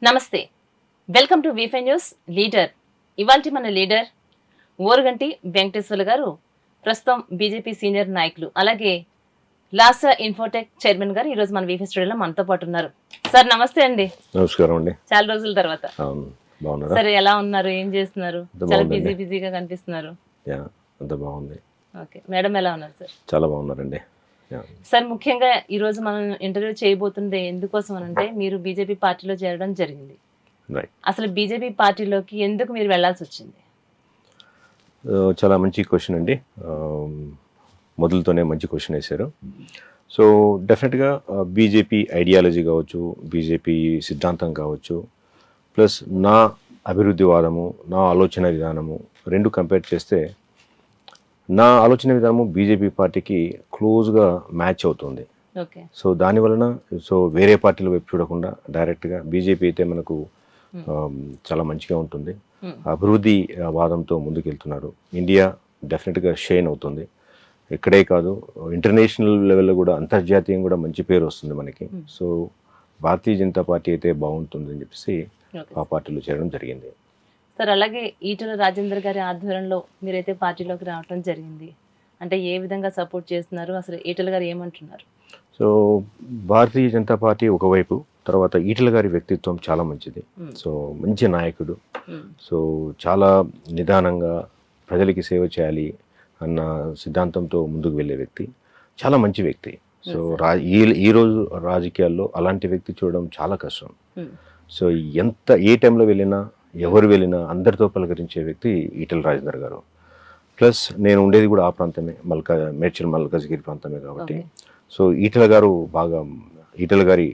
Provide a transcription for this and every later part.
నమస్తే, welcome to వీఫై news leader. ఇవాల్టి మన లీడర్ ఓరుగంటి వెంకటేశ్వర్లు గారు ప్రస్తుతం బీజేపీ సీనియర్ నాయకులు, అలాగే లాసా ఇన్ఫోటెక్ చైర్మన్ గారు ఈరోజు మన వీఫై స్టూడియోలో మనతో పాటు ఉన్నారు. సార్ నమస్తే అండి. నమస్కారం అండి. చాలా రోజుల తర్వాత. సరే, ఎలా ఉన్నారు, ఏం చేస్తున్నారు? చాలా బిజీగా కనిపిస్తున్నారు. అంత బాగుంది. ఓకే, మేడం ఎలా ఉన్నారు సార్? చాలా బాగున్నారండి. సార్, ముఖ్యంగా ఈ రోజు మనం ఇంటర్వ్యూ చేయబోతుండే ఎందుకోసం అంటే మీరు బీజేపీ పార్టీలో చేరడం జరిగింది. అసలు బీజేపీ పార్టీలోకి ఎందుకు మీరు వెళ్లాల్సి వచ్చింది? చాలా మంచి క్వశ్చన్ అండి. మొదలుతోనే మంచి క్వశ్చన్ వేశారు. సో డెఫినెట్గా బీజేపీ ఐడియాలజీ కావచ్చు, బీజేపీ సిద్ధాంతం కావచ్చు, ప్లస్ నా అభివృద్ధివాదము, నా ఆలోచన విధానము రెండు కంపేర్ చేస్తే నా ఆలోచన విధానము బీజేపీ పార్టీకి క్లోజ్గా మ్యాచ్ అవుతుంది. సో దానివలన వేరే పార్టీల వైపు చూడకుండా డైరెక్ట్గా బీజేపీ అయితే మనకు చాలా మంచిగా ఉంటుంది. అభివృద్ధి వాదంతో ముందుకెళ్తున్నారు. ఇండియా డెఫినెట్గా షైన్ అవుతుంది. ఇక్కడే కాదు, ఇంటర్నేషనల్ లెవెల్లో కూడా, అంతర్జాతీయంగా కూడా మంచి పేరు వస్తుంది మనకి. సో భారతీయ జనతా పార్టీ అయితే బాగుంటుందని చెప్పేసి ఆ పార్టీలో చేరడం జరిగింది. సార్, అలాగే ఈటెల రాజేందర్ గారి ఆధ్వర్యంలో మీరైతే పార్టీలోకి రావడం జరిగింది. అంటే ఏ విధంగా సపోర్ట్ చేస్తున్నారు? అసలు ఈటెల గారు ఏమంటున్నారు? సో భారతీయ జనతా పార్టీ ఒకవైపు, తర్వాత ఈటెల గారి వ్యక్తిత్వం చాలా మంచిది. సో మంచి నాయకుడు. సో చాలా నిదానంగా ప్రజలకి సేవ చేయాలి అన్న సిద్ధాంతంతో ముందుకు వెళ్ళే వ్యక్తి, చాలా మంచి వ్యక్తి. సో ఈరోజు రాజకీయాల్లో అలాంటి వ్యక్తి చూడడం చాలా కష్టం. సో ఏ టైంలో వెళ్ళినా, ఎవరు వెళ్ళినా అందరితో పలకరించే వ్యక్తి ఈటెల రాజేందర్ గారు. ప్లస్ నేను ఉండేది కూడా ఆ ప్రాంతమే, మేడ్చల్ మల్కాజ్గిరి ప్రాంతమే కాబట్టి సో ఈటెల గారి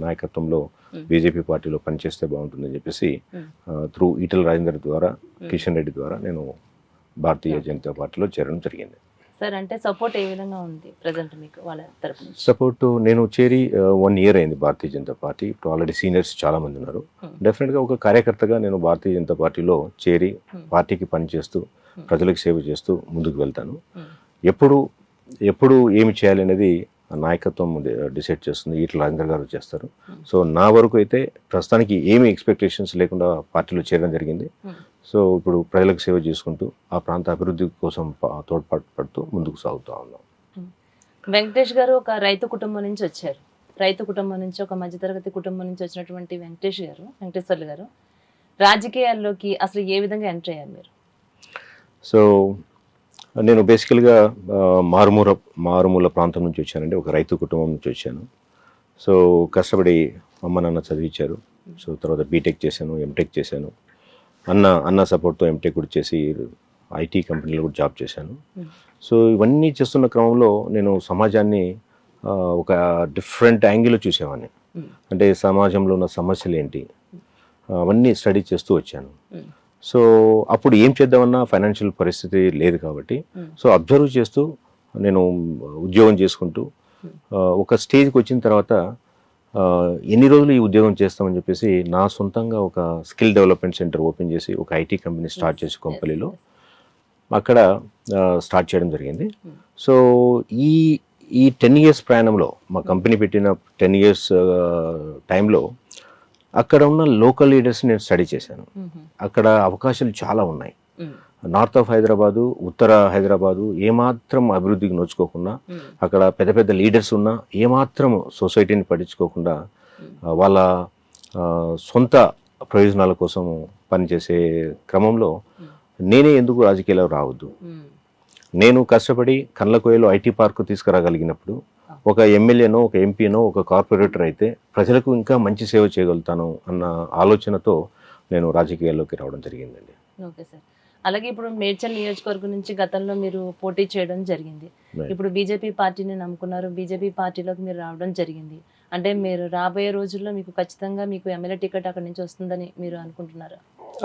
నాయకత్వంలో బీజేపీ పార్టీలో పనిచేస్తే బాగుంటుందని చెప్పేసి త్రూ ఈటెల రాజేందర్ ద్వారా, కిషన్ రెడ్డి ద్వారా నేను భారతీయ జనతా పార్టీలో చేరడం జరిగింది. సార్, అంటే సపోర్ట్ ఏ విధంగా ఉంది ప్రెజెంట్ మీకు వాళ్ళ తరపున? సపోర్ట్ నేను చేరి 1 year అయింది భారతీయ జనతా పార్టీ. ఇప్పుడు ఆల్రెడీ సీనియర్స్ చాలా మంది ఉన్నారు. డెఫినెట్గా ఒక కార్యకర్తగా నేను భారతీయ జనతా పార్టీలో చేరి పార్టీకి పనిచేస్తూ ప్రజలకు సేవ చేస్తూ ముందుకు వెళ్తాను. ఎప్పుడు ఏమి చేయాలి అనేది నాయకత్వం డిసైడ్ చేస్తుంది, ఈటెల రాజేందర్ గారు చేస్తారు. సో నా వరకు అయితే ప్రస్తుతానికి ఏమి ఎక్స్పెక్టేషన్స్ లేకుండా పార్టీలో చేరడం జరిగింది. సో ఇప్పుడు ప్రజలకు సేవ చేసుకుంటూ ఆ ప్రాంత అభివృద్ధి కోసం తోడ్పాటు పడుతూ ముందుకు సాగుతూ ఉన్నాం. వెంకటేష్ గారు ఒక రైతు కుటుంబం నుంచి వచ్చారు. రైతు కుటుంబం నుంచి, ఒక మధ్యతరగతి కుటుంబం నుంచి వచ్చినటువంటి వెంకటేశ్వర్లు గారు రాజకీయాల్లోకి అసలు ఏ విధంగా ఎంటర్ అయ్యారు మీరు? సో నేను బేసికల్గా మారుమూల ప్రాంతం నుంచి వచ్చానండి. ఒక రైతు కుటుంబం నుంచి వచ్చాను. సో కష్టపడి అమ్మ నాన్న చదివించారు. సో తర్వాత బీటెక్ చేశాను, ఎంటెక్ చేశాను. అన్న సపోర్ట్తో ఎంటెక్ కూడా చేసి ఐటీ కంపెనీలో కూడా జాబ్ చేశాను. సో ఇవన్నీ చేస్తున్న క్రమంలో నేను సమాజాన్ని ఒక డిఫరెంట్ యాంగిల్లో చూసేవాడిని. అంటే సమాజంలో ఉన్న సమస్యలు ఏంటి అవన్నీ స్టడీ చేస్తూ వచ్చాను. సో అప్పుడు ఏం చేద్దామన్నా ఫైనాన్షియల్ పరిస్థితి లేదు కాబట్టి సో అబ్జర్వ్ చేస్తూ నేను ఉద్యోగం చేసుకుంటూ ఒక స్టేజ్కి వచ్చిన తర్వాత ఎన్ని రోజులు ఈ ఉద్యోగం చేస్తామని చెప్పేసి నా సొంతంగా ఒక స్కిల్ డెవలప్మెంట్ సెంటర్ ఓపెన్ చేసి ఒక ఐటీ కంపెనీ స్టార్ట్ చేసి కొంపల్లిలో అక్కడ స్టార్ట్ చేయడం జరిగింది. సో ఈ 10 years ప్రయాణంలో, మా కంపెనీ పెట్టిన 10 years టైంలో అక్కడ ఉన్న లోకల్ లీడర్స్ నేను స్టడీ చేశాను. అక్కడ అవకాశాలు చాలా ఉన్నాయి. నార్త్ ఆఫ్ హైదరాబాదు, ఉత్తర హైదరాబాదు ఏమాత్రం అభివృద్ధికి నోచుకోకుండా, అక్కడ పెద్ద పెద్ద లీడర్స్ ఉన్నా ఏమాత్రం సొసైటీని పట్టించుకోకుండా వాళ్ళ సొంత ప్రయోజనాల కోసం పనిచేసే క్రమంలో నేనే ఎందుకు రాజకీయాల్లో రావద్దు, నేను కష్టపడి కండ్లకోయలో ఐటీ పార్క్ తీసుకురాగలిగినప్పుడు ఒక ఎమ్మెల్యేనో, ఒక ఎంపీనో, ఒక కార్పొరేటర్ అయితే ప్రజలకు ఇంకా మంచి సేవ చేయగలుగుతాను అన్న ఆలోచనతో నేను రాజకీయాల్లోకి రావడం జరిగిందండి. Okay sir. అలాగే ఇప్పుడు మేడ్చల్ నియోజకవర్గం నుంచి గతంలో మీరు పోటీ చేయడం జరిగింది. ఇప్పుడు బీజేపీ పార్టీని నమ్ముకున్నారు, బీజేపీ పార్టీలోకి మీరు రావడం జరిగింది. అంటే మీరు రాబోయే రోజుల్లో మీకు ఖచ్చితంగా మీకు ఎమ్మెల్యే టికెట్ అక్కడి నుంచి వస్తుందని మీరు అనుకుంటున్నారా?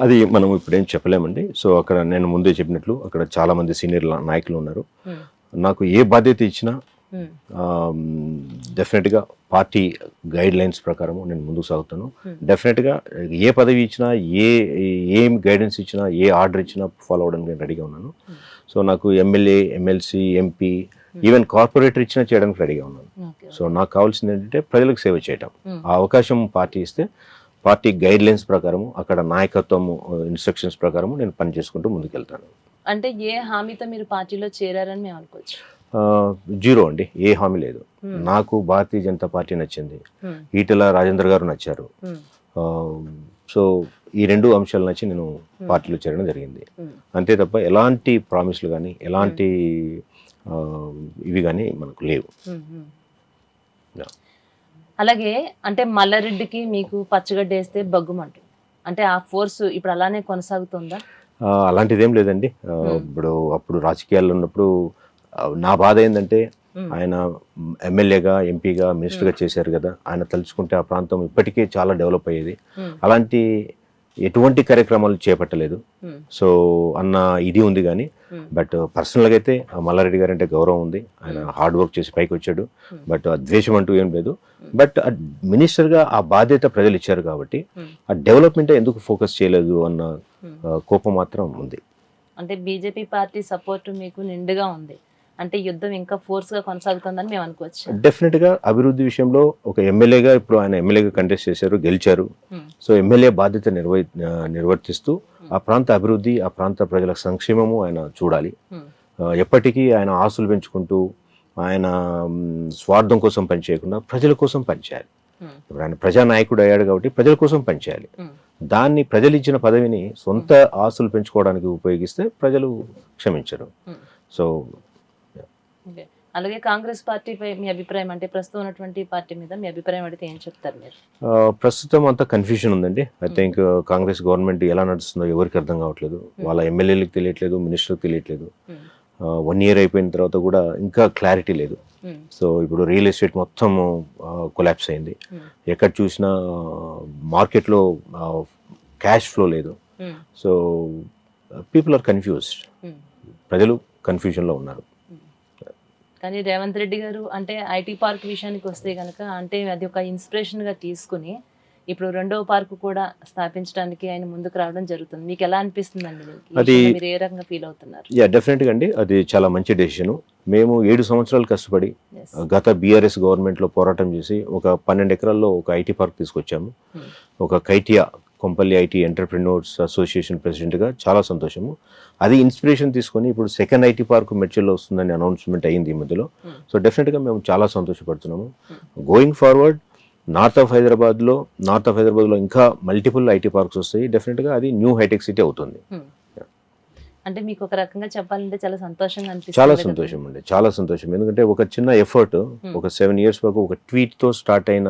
అది మనం ఇప్పుడు ఏం చెప్పలేమండి. సో అక్కడ నేను ముందే చెప్పినట్లు అక్కడ చాలా మంది సీనియర్ నాయకులు ఉన్నారు. నాకు ఏ బాధ్యత ఇచ్చినా డెఫినెట్గా పార్టీ గైడ్ లైన్స్ ప్రకారం నేను ముందుకు సాగుతాను. డెఫినెట్గా ఏ పదవి ఇచ్చినా, ఏం గైడెన్స్ ఇచ్చినా, ఏ ఆర్డర్ ఇచ్చినా ఫాలో అవ్వడానికి నేను రెడీగా ఉన్నాను. సో నాకు MLA, MLC, MP, even corporator ఇచ్చినా చేయడానికి రెడీగా ఉన్నాను. సో నాకు కావాల్సింది ఏంటంటే ప్రజలకు సేవ చేయటం. ఆ అవకాశం పార్టీ ఇస్తే పార్టీ గైడ్ లైన్స్ ప్రకారము అక్కడ నాయకత్వం ఇన్స్ట్రక్షన్స్ ప్రకారము నేను పని చేసుకుంటూ ముందుకెళ్తాను. అంటే ఏ హామీతో మీరు పార్టీలో చేరారని మేము అనుకోవచ్చు? జీరో అండి, ఏ హామీ లేదు. నాకు భారతీయ జనతా పార్టీ నచ్చింది, ఈటెల రాజేందర్ గారు నచ్చారు. సో ఈ రెండు అంశాలు నచ్చి నేను పార్టీలో చేరడం జరిగింది. అంతే తప్ప ఎలాంటి ప్రామిస్లు కానీ ఎలాంటి ఇవి కానీ మనకు లేవు. అలాగే అంటే మల్లారెడ్డికి మీకు పచ్చగడ్డ వేస్తే బగ్గుమంటు, అంటే ఆ ఫోర్స్ ఇప్పుడు అలానే కొనసాగుతుందా? అలాంటిదేం లేదండి. ఇప్పుడు అప్పుడు రాజకీయాల్లో ఉన్నప్పుడు నా బాధ ఏంటంటే ఆయన ఎమ్మెల్యేగా, ఎంపీగా, మినిస్టర్గా చేశారు కదా, ఆయన తలుచుకుంటే ఆ ప్రాంతం ఇప్పటికే చాలా డెవలప్ అయ్యేది. అలాంటి ఎటువంటి కార్యక్రమాలు చేపట్టలేదు. సో అన్న ఇది ఉంది కానీ బట్ పర్సనల్గా అయితే మల్లారెడ్డి గారు అంటే గౌరవం ఉంది. ఆయన హార్డ్ వర్క్ చేసి పైకి వచ్చాడు. బట్ ఆ ద్వేషం అంటూ ఏం లేదు. బట్ మినిస్టర్గా ఆ బాధ్యత ప్రజలు ఇచ్చారు కాబట్టి ఆ డెవలప్మెంట్ ఎందుకు ఫోకస్ చేయలేదు అన్న కోపం మాత్రం ఉంది. అంటే బీజేపీ పార్టీ సపోర్ట్ మీకు నిండుగా ఉంది అంటే యుద్ధం ఇంకా ఫోర్స్ గా కొనసాగుతుందని మేము అనుకోవచ్చు. డెఫినెట్ గా అభివృద్ధి విషయంలో ఒక ఎమ్మెల్యేగా ఇప్పుడు ఆయన ఎమ్మెల్యేగా కంటెస్ట్ చేశారు, గెలిచారు. సో ఎమ్మెల్యే బాధ్యత నిర్వర్తిస్తూ ఆ ప్రాంత అభివృద్ధి, ఆ ప్రాంత ప్రజల సంక్షేమము ఆయన చూడాలి. ఎప్పటికీ ఆయన ఆస్తులు పెంచుకుంటూ ఆయన స్వార్థం కోసం పనిచేయకుండా ప్రజల కోసం పనిచేయాలి. ఇప్పుడు ఆయన ప్రజానాయకుడు అయ్యాడు కాబట్టి ప్రజల కోసం పనిచేయాలి. దాన్ని ప్రజలు ఇచ్చిన పదవిని సొంత ఆస్తులు పెంచుకోవడానికి ఉపయోగిస్తే ప్రజలు క్షమించరు. సో అలాగే కాంగ్రెస్ పార్టీపై మీ అభిప్రాయం, అంటే ప్రస్తుతం ఉన్నటువంటి పార్టీ మీద మీ అభిప్రాయం అడిగితే ఏం చెప్తారు మీరు? ప్రస్తుతం అంతా కన్ఫ్యూజన్ ఉందండి. ఐ థింక్ కాంగ్రెస్ గవర్నమెంట్ ఎలా నడుస్తుందో ఎవరికి అర్థం కావట్లేదు. వాళ్ళ ఎమ్మెల్యేలకు తెలియట్లేదు, మినిస్టర్కి తెలియట్లేదు. 1 year అయిపోయిన తర్వాత కూడా ఇంకా క్లారిటీ లేదు. సో ఇప్పుడు రియల్ ఎస్టేట్ మొత్తం కొలాప్స్ అయింది. ఎక్కడ చూసినా మార్కెట్లో క్యాష్ ఫ్లో లేదు. So people are confused. ప్రజలు కన్ఫ్యూజన్లో ఉన్నారు. కానీ రేవంత్ రెడ్డి గారు అంటే ఐటీ పార్క్ విషయానికి వస్తే కనుక అంటే అది ఒక ఇన్స్పిరేషన్గా తీసుకుని ఇప్పుడు 2వ పార్కు కూడా స్థాపించడానికి ఆయన ముందుకు రావడం జరుగుతుంది. మీకు ఎలా అనిపిస్తుందండి? అది మీరు ఏ రకంగా ఫీల్ అవుతున్నారు? డెఫినెట్గా అండి, అది చాలా మంచి డెసిషన్. మేము 7 సంవత్సరాలు కష్టపడి గత బీఆర్ఎస్ గవర్నమెంట్లో పోరాటం చేసి ఒక 12 ఎకరాల్లో ఒక ఐటీ పార్క్ తీసుకొచ్చాము. ఒక కైటియా కొంపల్లి ఐటీ ఎంటర్ప్రెన్యూర్స్ అసోసియేషన్ ప్రెసిడెంట్గా చాలా సంతోషము. అది ఇన్స్పిరేషన్ తీసుకొని ఇప్పుడు 2nd ఐటీ పార్క్ మెడ్చల్లో వస్తుందని అనౌన్స్మెంట్ అయ్యింది ఈ మధ్యలో. సో డెఫినెట్గా మేము చాలా సంతోషపడుతున్నాము. గోయింగ్ ఫార్వర్డ్ నార్త్ ఆఫ్ హైదరాబాద్లో ఇంకా మల్టిపుల్ ఐటీ పార్క్స్ వస్తాయి. డెఫినెట్గా అది న్యూ హైటెక్ సిటీ అవుతుంది. అంటే మీకు ఒక రకంగా చెప్పాలంటే చాలా సంతోషంగా అనిపిస్తుంది. చాలా సంతోషం అండి, చాలా సంతోషం. ఎందుకంటే ఒక చిన్న ఎఫర్ట్, ఒక 7 years వరకు ఒక ట్వీట్తో స్టార్ట్ అయిన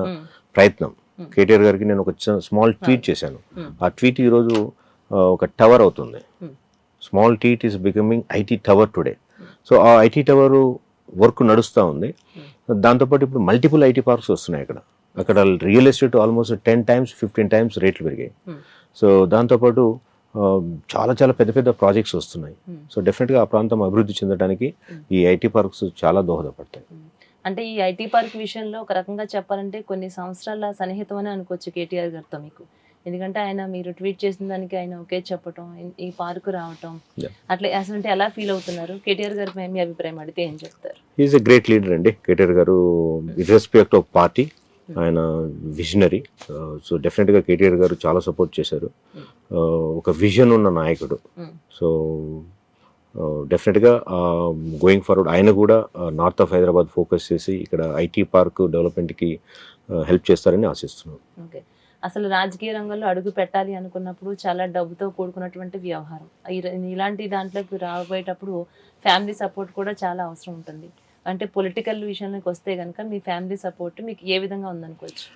ప్రయత్నం. కేటీఆర్ గారికి నేను ఒక స్మాల్ ట్వీట్ చేశాను. ఆ ట్వీట్ ఈరోజు ఒక టవర్ అవుతుంది. Small tweet is becoming IT tower today. So ఆ ఐటీ టవర్ వర్క్ నడుస్తూ ఉంది. దాంతోపాటు ఇప్పుడు మల్టిపుల్ ఐటీ పార్క్స్ వస్తున్నాయి అక్కడ real estate almost 10 times 15 times రేట్లు పెరిగాయి. సో దాంతోపాటు చాలా చాలా పెద్ద పెద్ద ప్రాజెక్ట్స్ వస్తున్నాయి. సో డెఫినెట్గా ఆ ప్రాంతం అభివృద్ధి చెందడానికి ఈ ఐటీ పార్క్స్ చాలా దోహదపడతాయి. అంటే ఈ ఐటీ పార్క్ విషయంలో ఒక రకంగా చెప్పాలంటే కొన్ని సంవత్సరాల సన్నిహితం అని అనుకోవచ్చు కేటీఆర్ గారితో మీకు. ఎందుకంటే ఆయన మీరు ట్వీట్ చేసిన దానికి ఆయన ఓకే చెప్పటం, ఈ పార్కు రావటం, అట్లా అసలు ఎలా ఫీల్ అవుతున్నారు? కేటీఆర్ గారి మీ అభిప్రాయం అడిగితే ఏం చెప్తారు? ఈజ్ ఎ గ్రేట్ లీడర్ అండి కేటీఆర్ గారు. ఇర్రెస్పెక్ట్ ఆఫ్ పార్టీ ఆయన విజనరీ. సో డెఫినెట్గా కేటీఆర్ గారు చాలా సపోర్ట్ చేశారు. ఒక విజన్ ఉన్న నాయకుడు. సో డెఫినెట్గా గోయింగ్ ఫార్వర్డ్ ఆయన కూడా నార్త్ ఆఫ్ హైదరాబాద్ ఫోకస్ చేసి ఇక్కడ ఐటీ పార్క్ డెవలప్మెంట్కి హెల్ప్ చేస్తారని ఆశిస్తున్నాను. ఓకే, అసలు రాజకీయ రంగంలో అడుగు పెట్టాలి అనుకున్నప్పుడు చాలా డబ్బుతో కూడుకున్నటువంటి వ్యవహారం. ఇలాంటి దాంట్లోకి రాబోయేటప్పుడు ఫ్యామిలీ సపోర్ట్ కూడా చాలా అవసరం ఉంటుంది. అంటే పొలిటికల్ విషయానికి వస్తే కనుక మీ ఫ్యామిలీ సపోర్ట్ మీకు ఏ విధంగా ఉందనుకోవచ్చు?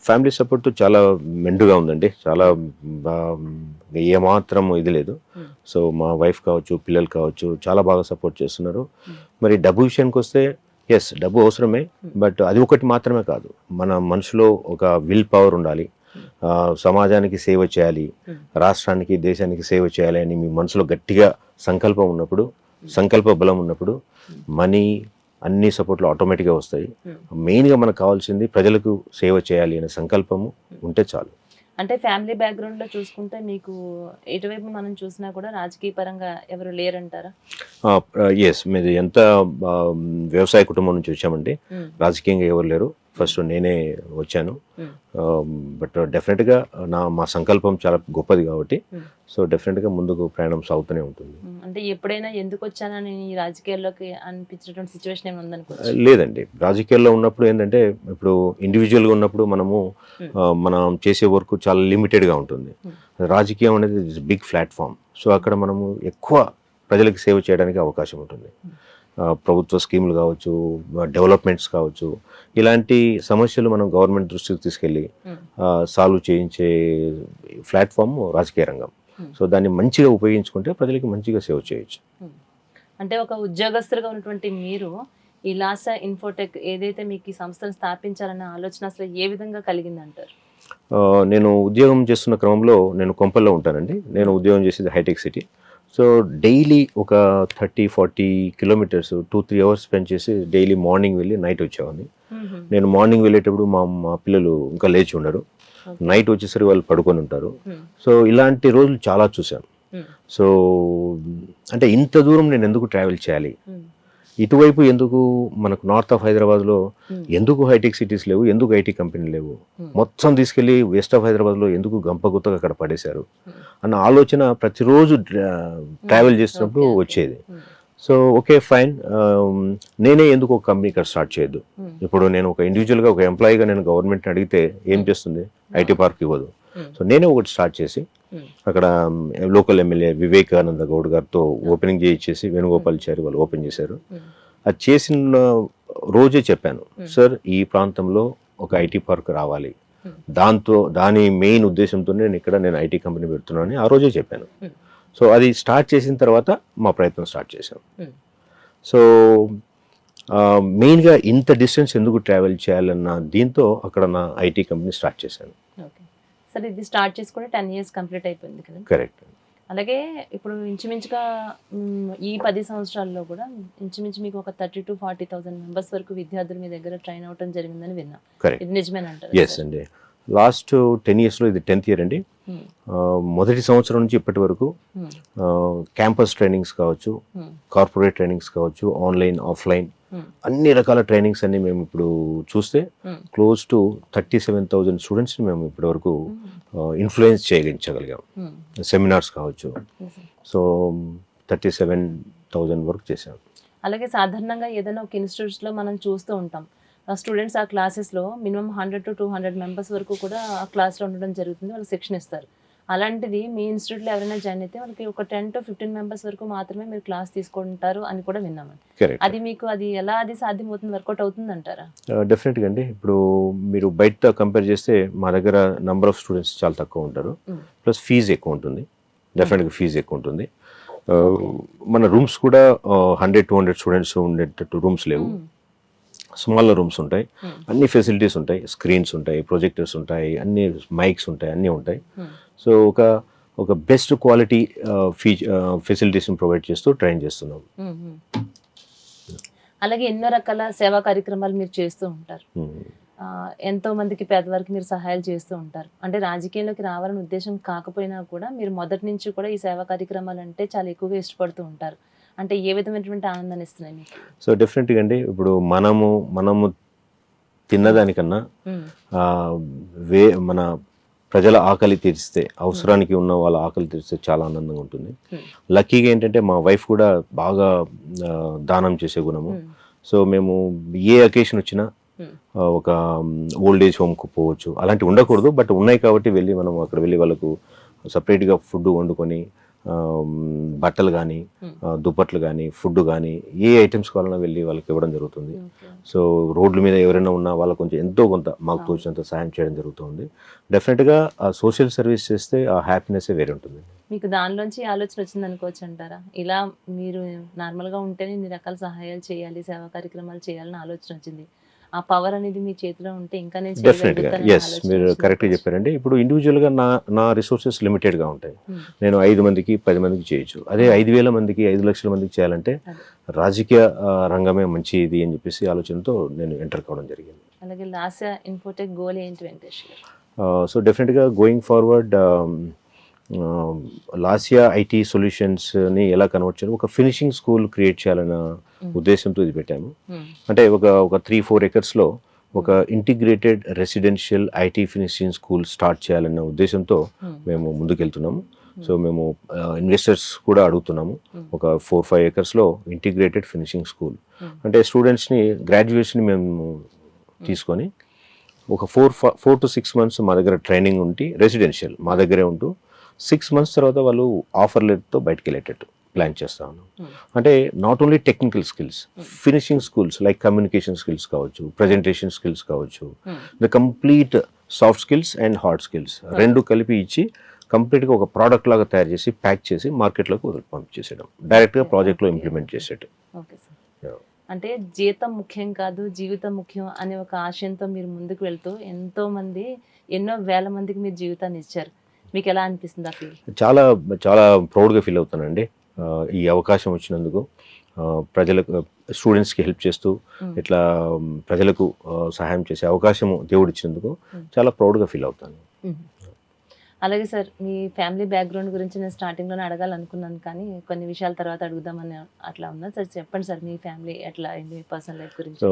ఫ్యామిలీ సపోర్ట్ చాలా మెండుగా ఉందండి. చాలా ఏమాత్రం ఇది లేదు. సో మా వైఫ్ కావచ్చు, పిల్లలు కావచ్చు చాలా బాగా సపోర్ట్ చేస్తున్నారు. మరి డబ్బు విషయానికి వస్తే ఎస్, డబ్బు అవసరమే. బట్ అది ఒకటి మాత్రమే కాదు, మన మనసులో ఒక విల్ పవర్ ఉండాలి. సమాజానికి సేవ చేయాలి, రాష్ట్రానికి, దేశానికి సేవ చేయాలి అని మీ మనసులో గట్టిగా సంకల్పం ఉన్నప్పుడు, సంకల్ప బలం ఉన్నప్పుడు మనీ అన్ని సపోర్ట్లు ఆటోమేటిక్గా వస్తాయి. మెయిన్గా మనకు కావాల్సింది ప్రజలకు సేవ చేయాలి అనే సంకల్పము ఉంటే చాలు. అంటే ఫ్యామిలీ బ్యాక్గ్రౌండ్లో చూసుకుంటే మీకు ఎటువైపు మనం చూసినా కూడా రాజకీయ పరంగా ఎవరు లేరంటారా? ఎస్, మీరు ఎంత వ్యవసాయ కుటుంబం నుంచి వచ్చామండి, రాజకీయంగా ఎవరు లేరు. ఫస్ట్ నేనే వచ్చాను. Hmm. బట్ డెఫినెట్గా మా సంకల్పం చాలా గొప్పది కాబట్టి సో డెఫినెట్గా ముందుకు ప్రయాణం సాగుతూనే ఉంటుంది. అంటే ఎప్పుడైనా ఎందుకు వచ్చానని ఈ రాజకీయాల్లోకి అనిపించినటువంటి సిచ్యువేషన్ ఏమైనా ఉందనుకోవచ్చు? లేదండి, రాజకీయాల్లో ఉన్నప్పుడు ఏంటంటే ఇప్పుడు ఇండివిజువల్గా ఉన్నప్పుడు మనము మనం చేసే వర్క్ చాలా లిమిటెడ్గా ఉంటుంది. రాజకీయం అనేది బిగ్ ప్లాట్ఫామ్. సో అక్కడ మనము ఎక్కువ ప్రజలకు సేవ చేయడానికి అవకాశం ఉంటుంది. ప్రభుత్వ స్కీములు కావచ్చు, డెవలప్మెంట్స్ కావచ్చు, ఇలాంటి సమస్యలు మనం గవర్నమెంట్ దృష్టికి తీసుకెళ్ళి సాల్వ్ చేయించే ప్లాట్ఫామ్ రాజకీయ రంగం. సో దాన్ని మంచిగా ఉపయోగించుకుంటే ప్రజలకి మంచిగా సేవ చేయొచ్చు. అంటే ఒక ఉద్యోగస్తులుగా ఉన్నటువంటి మీరు ఈ లాసా ఇన్ఫోటెక్ ఏదైతే మీకు ఈ సంస్థను స్థాపించాలన్న ఆలోచన అసలు ఏ విధంగా కలిగింది అంటారు? నేను ఉద్యోగం చేస్తున్న క్రమంలో నేను కొంపల్లో ఉంటానండి. నేను ఉద్యోగం చేసేది హైటెక్ సిటీ. సో డైలీ ఒక 30-40 కిలోమీటర్స్ 2-3 అవర్స్ స్పెండ్ చేసి డైలీ మార్నింగ్ వెళ్ళి నైట్ వచ్చేవాడిని. నేను మార్నింగ్ వెళ్ళేటప్పుడు మా పిల్లలు ఇంకా లేచి ఉండరు, నైట్ వచ్చేసరికి వాళ్ళు పడుకొని ఉంటారు. సో ఇలాంటి రోజులు చాలా చూశాను. సో అంటే ఇంత దూరం నేను ఎందుకు ట్రావెల్ చేయాలి, ఇటువైపు ఎందుకు మనకు నార్త్ ఆఫ్ హైదరాబాద్లో ఎందుకు హైటెక్ సిటీస్ లేవు, ఎందుకు ఐటీ కంపెనీలు లేవు, మొత్తం తీసుకెళ్ళి వెస్ట్ ఆఫ్ హైదరాబాద్లో ఎందుకు గంపగుత్తగా అక్కడ పడేశారు అన్న ఆలోచన ప్రతిరోజు ట్రావెల్ చేస్తున్నప్పుడు వచ్చేది. సో ఓకే ఫైన్, నేనే ఎందుకు ఒక కంపెనీ ఇక్కడ స్టార్ట్ చేయొద్దు. ఇప్పుడు నేను ఒక ఇండివిజువల్గా ఒక ఎంప్లాయీగా నేను గవర్నమెంట్ని అడిగితే ఏం చేస్తుంది, ఐటీ పార్క్ ఇవ్వదు. సో నేనే ఒకటి స్టార్ట్ చేసి అక్కడ లోకల్ ఎమ్మెల్యే వివేకానంద గౌడ్ గారితో ఓపెనింగ్ చేయించేసి వేణుగోపాల్చారి వాళ్ళు ఓపెన్ చేశారు. అది చేసిన రోజే చెప్పాను, సార్ ఈ ప్రాంతంలో ఒక ఐటీ పార్క్ రావాలి, దాని మెయిన్ ఉద్దేశంతో నేను ఐటీ కంపెనీ పెడుతున్నానని ఆ రోజే చెప్పాను. సో అది స్టార్ట్ చేసిన తర్వాత మా ప్రయత్నం స్టార్ట్ చేశాం. సో మెయిన్గా ఇంత డిస్టెన్స్ ఎందుకు ట్రావెల్ చేయాలన్న దీంతో అక్కడ నా ఐటీ కంపెనీ స్టార్ట్ చేశాను. సరే, ఇది స్టార్ట్ చేసి కూడా 10 years కంప్లీట్ అయిపోయింది కదా? కరెక్ట్. అలాగే ఇప్పుడు ఇంచుమించుగా ఈ 10 సంవత్సరాల్లో కూడా ఇంచుమించు మీకు ఒక 30,000-40,000 మెంబర్స్ వరకు విద్యార్థులు మీ దగ్గర ట్రైన్ అవటం జరిగిందని విన్నా. ఇది నిజమేనంటారు? ఎస్ అండి, లాస్ట్ 10 yearsలో ఇది 10th year అండి. మొదటి సంవత్సరం నుంచి ఇప్పటి వరకు క్యాంపస్ ట్రైనింగ్స్ కావచ్చు, కార్పొరేట్ ట్రైనింగ్స్ కావచ్చు, ఆన్లైన్ ఆఫ్లైన్ అన్ని రకాల ట్రైనింగ్స్ అన్ని మేము ఇప్పుడు చూస్తే క్లోజ్ టు 37,000 స్టూడెంట్స్ని మేము ఇప్పటి వరకు ఇన్ఫ్లుయెన్స్ చేయగలిగాం. సెమినార్స్ కావచ్చు, సో 37,000 వరకు చేసాం. అలాగే సాధారణంగా ఏదైనా ఒక ఇన్స్టిట్యూట్స్లో మనం చూస్తూ ఉంటాం, స్టూడెంట్స్ ఆ క్లాసెస్లో మినిమం 100-200 మెంబర్స్ వరకు కూడా ఆ క్లాస్లో ఉండడం జరుగుతుంది, వాళ్ళకి శిక్షణ ఇస్తారు. అలాంటిది మీ ఇన్స్టిట్యూట్లో ఎవరైనా జాయిన్ అయితే వాళ్ళకి ఒక 10-15 మెంబర్స్ వరకు మాత్రమే మీరు క్లాస్ తీసుకుంటారు అని కూడా విన్నామండి. అది మీకు అది ఎలా సాధ్యమవుతుంది, వర్కౌట్ అవుతుంది అంటారా? డెఫినెట్గా అండి. ఇప్పుడు మీరు బయట కంపేర్ చేస్తే మా దగ్గర నంబర్ ఆఫ్ స్టూడెంట్స్ చాలా తక్కువ ఉంటారు, ప్లస్ ఫీజు ఎక్కువ ఉంటుంది. డెఫినెట్గా ఫీజు ఎక్కువ ఉంటుంది. మన రూమ్స్ కూడా 100-200 స్టూడెంట్స్ ఉండేటట్టు రూమ్స్ లేవు, స్మాల్ రూమ్స్ ఉంటాయి. అన్ని ఫెసిలిటీస్ ఉంటాయి, స్క్రీన్స్ ఉంటాయి, ప్రొజెక్టర్స్ ఉంటాయి, అన్ని మైక్స్ ఉంటాయి, అన్నీ ఉంటాయి. సో ఒక బెస్ట్ క్వాలిటీ ఫెసిలిటీస్ని ప్రొవైడ్ చేస్తూ ట్రైన్ చేస్తున్నాం. అలాగే ఎన్నో రకాల సేవా కార్యక్రమాలు మీరు చేస్తూ ఉంటారు, ఎంతో మందికి పేదవారికి మీరు సహాయాలు చేస్తూ ఉంటారు. అంటే రాజకీయంలోకి రావాలని ఉద్దేశం కాకపోయినా కూడా మీరు మొదటి నుంచి కూడా ఈ సేవా కార్యక్రమాలు అంటే చాలా ఎక్కువగా ఇష్టపడుతూ ఉంటారు. అంటే ఏ విధమైనటువంటి ఆనందాన్ని ఇస్తున్నాయి మీకు? సో డెఫినెట్గా అండి, ఇప్పుడు మనము తిన్నదానికన్నా మన ప్రజల ఆకలి తీరిస్తే, అవసరానికి ఉన్న వాళ్ళ ఆకలి తీరిస్తే చాలా ఆనందంగా ఉంటుంది. లక్కీగా ఏంటంటే మా వైఫ్ కూడా బాగా దానం చేసే గుణము. సో మేము ఏ అకేషన్ వచ్చినా ఒక ఓల్డ్ ఏజ్ హోమ్కి పోవచ్చు, అలాంటివి ఉండకూడదు, బట్ ఉన్నాయి కాబట్టి మనం అక్కడ వెళ్ళి వాళ్ళకు సపరేట్గా ఫుడ్ వండుకొని బట్టలు కానీ, దుప్పట్లు కానీ, ఫుడ్ కానీ, ఏ ఐటమ్స్ కావాలన్నా వెళ్ళి వాళ్ళకి ఇవ్వడం జరుగుతుంది. సో రోడ్ల మీద ఎవరైనా ఉన్నా వాళ్ళకు కొంచెం ఎంతో కొంత మాకు తోచినంత సాయం చేయడం జరుగుతుంది. డెఫినెట్గా ఆ సోషల్ సర్వీస్ చేస్తే ఆ హ్యాపీనెస్ వేరే ఉంటుంది. మీకు దానిలోంచి ఆలోచన వచ్చింది అనుకోవచ్చు అంటారా? ఇలా మీరు నార్మల్గా ఉంటేనే ఇన్ని రకాల సహాయాలు చేయాలి, సేవా కార్యక్రమాలు చేయాలని ఆలోచన వచ్చింది. ఆ పవర్ అనేది మీ చేతిలో ఉంటే ఇంకా నేను డెఫినెట్గా ఎస్, మీరు కరెక్ట్గా చెప్పారండి. ఇప్పుడు ఇండివిజువల్గా నా రిసోర్సెస్ లిమిటెడ్గా ఉంటాయి. నేను 5 మందికి 10 మందికి చేయొచ్చు. అదే 5,000 మందికి 5 లక్షల మందికి చేయాలంటే రాజకీయ రంగమే మంచిది అని చెప్పేసి ఆలోచనతో నేను ఎంటర్ కావడం జరిగింది. అలాగే లాసా ఇన్ఫోటెక్ గోల్ ఏంటి వెంకటేష్ గారు? సో డెఫినెట్గా గోయింగ్ ఫార్వర్డ్ లాసియా ఐటీ సొల్యూషన్స్ని ఎలా కన్వర్ట్ చేయాలి, ఒక ఫినిషింగ్ స్కూల్ క్రియేట్ చేయాలన్న ఉద్దేశంతో ఇది పెట్టాము. అంటే ఒక 3-4 acresలో ఒక integrated residential IT finishing school start చేయాలన్న ఉద్దేశంతో మేము ముందుకెళ్తున్నాము. సో మేము ఇన్వెస్టర్స్ కూడా అడుగుతున్నాము. ఒక 4-5 ఏకర్స్లో ఇంటిగ్రేటెడ్ ఫినిషింగ్ స్కూల్ అంటే స్టూడెంట్స్ని గ్రాడ్యుయేషన్ మేము తీసుకొని ఒక 4 to 6 months మా దగ్గర ట్రైనింగ్ ఉండి రెసిడెన్షియల్ మా దగ్గరే ఉంటూ 6 months తర్వాత వాళ్ళు ఆఫర్ లెటర్తో బయటకు వెళ్ళేటట్టు ప్లాన్ చేస్తా ఉన్నాం. అంటే not only technical skills, finishing skills like communication skills కావచ్చు, ప్రజెంటేషన్ స్కిల్స్ కావచ్చు, the complete soft skills and hard skills రెండు కలిపి ఇచ్చి కంప్లీట్గా ఒక ప్రోడక్ట్ లాగా తయారు చేసి ప్యాక్ చేసి మార్కెట్లోకి పంపించేసేయడం, డైరెక్ట్గా ప్రాజెక్ట్లో ఇంప్లిమెంట్ చేసేయడం. Okay sir. అంటే జీతం ముఖ్యం కాదు, జీవితం ముఖ్యం అనే ఒక ఆశయంతో మీరు ముందుకు వెళ్తూ ఎంతో మంది, ఎన్నో వేల మందికి మీరు జీవితాన్ని ఇచ్చారు. మీకు ఎలా అనిపిస్తుంది ఆ ఫీల్? చాలా చాలా ప్రౌడ్గా ఫీల్ అవుతానండి ఈ అవకాశం వచ్చినందుకు. ప్రజలకు, స్టూడెంట్స్కి హెల్ప్ చేస్తూ ఇట్లా ప్రజలకు సహాయం చేసే అవకాశం దేవుడు ఇచ్చినందుకు చాలా ప్రౌడ్గా ఫీల్ అవుతాను. అలాగే సార్, మీ ఫ్యామిలీ బ్యాక్గ్రౌండ్ గురించి నేను స్టార్టింగ్లోనే అడగాలనుకున్నాను, కానీ కొన్ని విషయాల తర్వాత అడుగుదామని అట్లా ఉన్నా. సార్ చెప్పండి సార్, మీ ఫ్యామిలీ ఎట్లా అయింది, మీ పర్సనల్ లైఫ్ గురించి? సో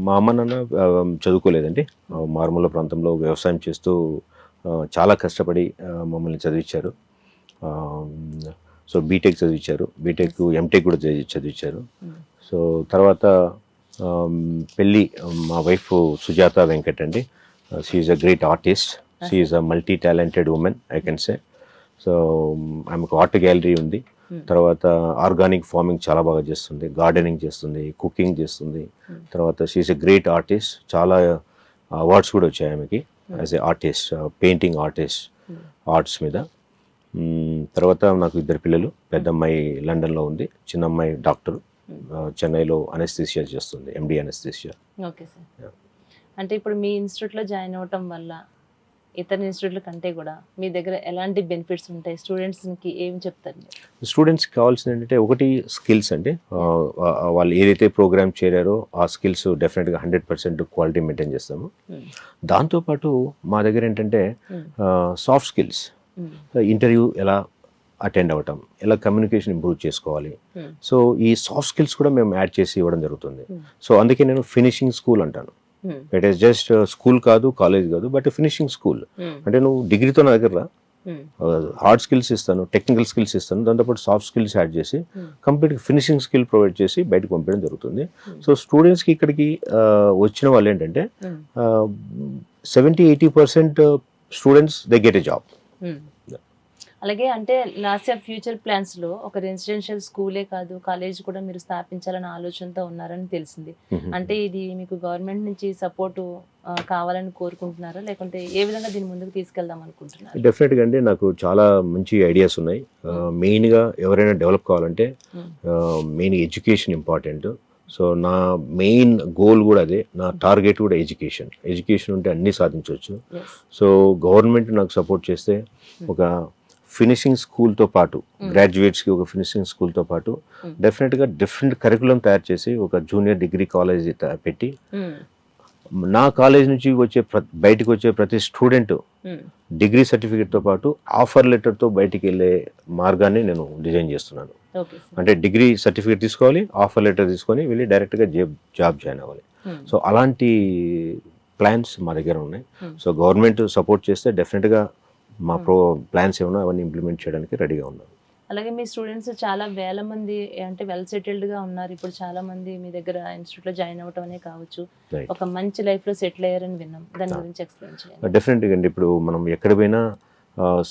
మా అమ్మ నాన్న చదువుకోలేదండి. మారుమూల ప్రాంతంలో వ్యవసాయం చేస్తూ చాలా కష్టపడి మమ్మల్ని చదివించారు. సో బీటెక్ చదివించారు, బీటెక్ ఎంటెక్ కూడా చదివించారు. సో తర్వాత పెళ్ళి, మా వైఫ్ సుజాత వెంకట్ అండి. She is a great artist, she is a multi talented women I can say. So ఆమెకు ఆర్ట్ గ్యాలరీ ఉంది. తర్వాత ఆర్గానిక్ ఫార్మింగ్ చాలా బాగా చేస్తుంది, గార్డెనింగ్ చేస్తుంది, కుకింగ్ చేస్తుంది. తర్వాత she is a great artist. చాలా అవార్డ్స్ కూడా వచ్చాయి ఆమెకి as a artist, painting artist, arts మీద. తర్వాత నాకు 2 పిల్లలు. పెద్ద అమ్మాయి లండన్లో ఉంది, చిన్న అమ్మాయి డాక్టర్, చెన్నైలో అనెస్థీషియా చేస్తుంది, ఎండి అనెస్థీషియా. Okay sir. అంటే ఇప్పుడు మీ ఇన్స్టిట్యూట్లో జాయిన్ అవ్వటం వల్ల ఇతర ఇన్స్టిట్యూట్ల కంటే కూడా మీ దగ్గర ఎలాంటి బెనిఫిట్స్ ఉంటాయి? స్టూడెంట్స్కి ఏం చెప్తారు? స్టూడెంట్స్కి కావాల్సింది ఏంటంటే ఒకటి స్కిల్స్ అండి. వాళ్ళు ఏదైతే ప్రోగ్రామ్ చేరారో ఆ స్కిల్స్ డెఫినెట్గా 100% క్వాలిటీ మెయింటైన్ చేస్తాము. దాంతోపాటు మా దగ్గర ఏంటంటే సాఫ్ట్ స్కిల్స్, ఇంటర్వ్యూ ఎలా అటెండ్ అవ్వటం, ఎలా కమ్యూనికేషన్ ఇంప్రూవ్ చేసుకోవాలి. సో ఈ సాఫ్ట్ స్కిల్స్ కూడా మేము యాడ్ చేసి ఇవ్వడం జరుగుతుంది. సో అందుకే నేను ఫినిషింగ్ స్కూల్ అంటాను. ఇట్ ఈస్ జస్ట్ స్కూల్ కాదు, కాలేజ్ కాదు, బట్ ఫినిషింగ్ స్కూల్. అంటే నువ్వు డిగ్రీతో నా దగ్గర హార్డ్ స్కిల్స్ ఇస్తాను, టెక్నికల్ స్కిల్స్ ఇస్తాను, దాంతోపాటు సాఫ్ట్ స్కిల్స్ యాడ్ చేసి కంప్లీట్గా ఫినిషింగ్ స్కిల్ ప్రొవైడ్ చేసి బయటకు పంపించడం జరుగుతుంది. సో స్టూడెంట్స్కి ఇక్కడికి వచ్చిన వాళ్ళు ఏంటంటే 70-80% students they get a job. అలాగే అంటే లాస్ట్ ఇయర్ ఫ్యూచర్ ప్లాన్స్లో ఒక రెసిడెన్షియల్ స్కూలే కాదు, కాలేజ్ కూడా మీరు స్థాపించాలన్న ఆలోచనతో ఉన్నారని తెలిసింది. అంటే ఇది మీకు గవర్నమెంట్ నుంచి సపోర్టు కావాలని కోరుకుంటున్నారా, లేకుంటే ఏ విధంగా దీన్ని ముందుకు తీసుకెళ్దాం అనుకుంటున్నారు? డెఫినెట్గా అండి, నాకు చాలా మంచి ఐడియాస్ ఉన్నాయి. మెయిన్గా ఎవరైనా డెవలప్ కావాలంటే మెయిన్ ఎడ్యుకేషన్ ఇంపార్టెంట్. సో నా మెయిన్ గోల్ కూడా అదే, నా టార్గెట్ కూడా ఎడ్యుకేషన్ ఉంటే అన్నీ సాధించవచ్చు. సో గవర్నమెంట్ నాకు సపోర్ట్ చేస్తే ఒక ఫినిషింగ్ స్కూల్తో పాటు గ్రాడ్యుయేట్స్కి ఒక ఫినిషింగ్ స్కూల్తో పాటు డెఫినెట్గా డిఫరెంట్ కరికులం తయారు చేసి ఒక జూనియర్ డిగ్రీ కాలేజ్ పెట్టి నా కాలేజ్ నుంచి బయటకు వచ్చే ప్రతి స్టూడెంట్ డిగ్రీ సర్టిఫికేట్తో పాటు ఆఫర్ లెటర్తో బయటికి వెళ్ళే మార్గాన్ని నేను డిజైన్ చేస్తున్నాను. అంటే డిగ్రీ సర్టిఫికేట్ తీసుకోవాలి, ఆఫర్ లెటర్ తీసుకొని వెళ్ళి డైరెక్ట్గా జాబ్ జాయిన్ అవ్వాలి. సో అలాంటి ప్లాన్స్ మా దగ్గర ఉన్నాయి. సో గవర్నమెంట్ సపోర్ట్ చేస్తే డెఫినెట్గా మా ప్లాన్స్ ఏమన్నా అవన్నీ ఇంప్లిమెంట్ చేయడానికి రెడీగా ఉన్నాను. అలాగే మీ స్టూడెంట్స్ చాలా వేల మంది అంటే వెల్ సెటిల్డ్గా ఉన్నారు. ఇప్పుడు చాలా మంది మీ దగ్గర ఇన్స్టిట్యూట్లో జాయిన్ అవ్వటం అనే కావచ్చు, ఒక మంచి లైఫ్లో సెటిల్ అయ్యారని విన్నాం. దాని గురించి ఎక్స్ప్లెయిన్ చేయండి. డెఫినెట్గా అండి, ఇప్పుడు మనం ఎక్కడ పోయినా